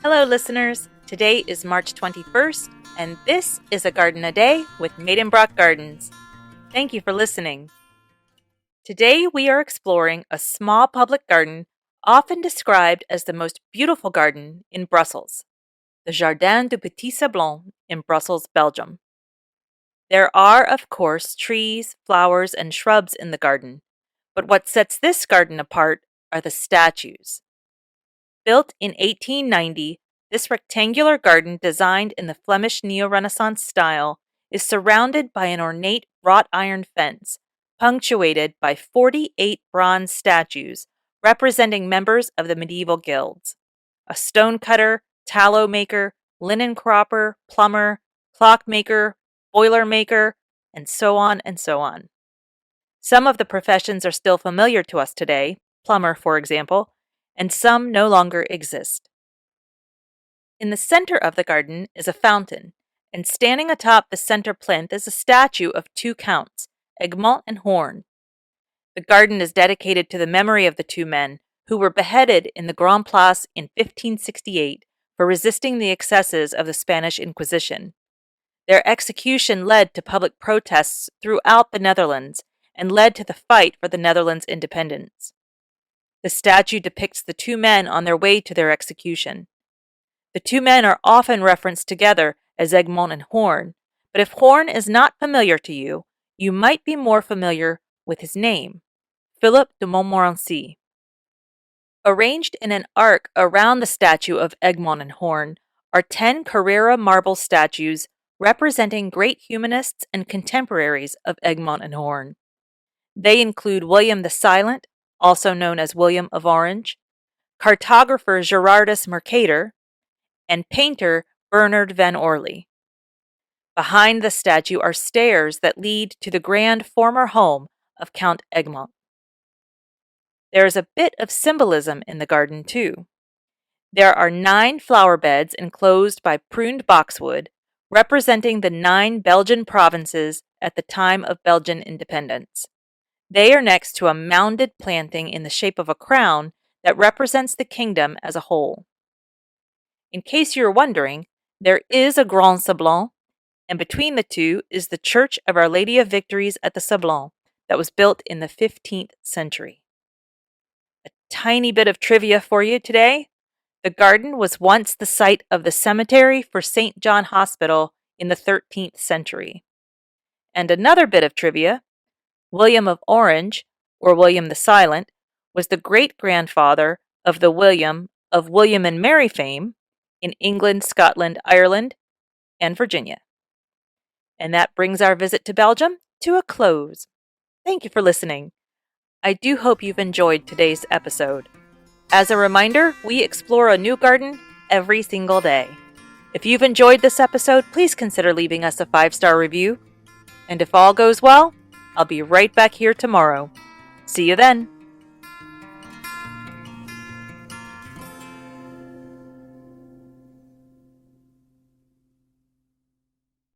Hello, listeners. Today is March 21st, and this is A Garden a Day with Maidenbrock Gardens. Thank you for listening. Today we are exploring a small public garden often described as the most beautiful garden in Brussels, the Jardin du Petit Sablon in Brussels, Belgium. There are, of course, trees, flowers, and shrubs in the garden, but what sets this garden apart are the statues. Built in 1890, this rectangular garden, designed in the Flemish Neo-Renaissance style, is surrounded by an ornate wrought iron fence, punctuated by 48 bronze statues representing members of the medieval guilds: a stonecutter, tallow maker, linen cropper, plumber, clockmaker, boiler maker, and so on and so on. Some of the professions are still familiar to us today, plumber, for example, and some no longer exist. In the center of the garden is a fountain, and standing atop the center plinth is a statue of two counts, Egmont and Horn. The garden is dedicated to the memory of the two men who were beheaded in the Grand Place in 1568 for resisting the excesses of the Spanish Inquisition. Their execution led to public protests throughout the Netherlands and led to the fight for the Netherlands' independence. The statue depicts the two men on their way to their execution. The two men are often referenced together as Egmont and Horn, but if Horn is not familiar to you, you might be more familiar with his name, Philip de Montmorency. Arranged in an arc around the statue of Egmont and Horn are 10 Carrara marble statues representing great humanists and contemporaries of Egmont and Horn. They include William the Silent, also known as William of Orange, cartographer Gerardus Mercator, and painter Bernard van Orley. Behind the statue are stairs that lead to the grand former home of Count Egmont. There is a bit of symbolism in the garden, too. There are 9 flower beds enclosed by pruned boxwood, representing the 9 Belgian provinces at the time of Belgian independence. They are next to a mounded planting in the shape of a crown that represents the kingdom as a whole. In case you're wondering, there is a Grand Sablon, and between the two is the Church of Our Lady of Victories at the Sablon that was built in the 15th century. A tiny bit of trivia for you today. The garden was once the site of the cemetery for St. John Hospital in the 13th century. And another bit of trivia: William of Orange, or William the Silent, was the great-grandfather of the William of William and Mary fame in England, Scotland, Ireland, and Virginia. And that brings our visit to Belgium to a close. Thank you for listening. I do hope you've enjoyed today's episode. As a reminder, we explore a new garden every single day. If you've enjoyed this episode, please consider leaving us a 5-star review. And if all goes well, I'll be right back here tomorrow. See you then.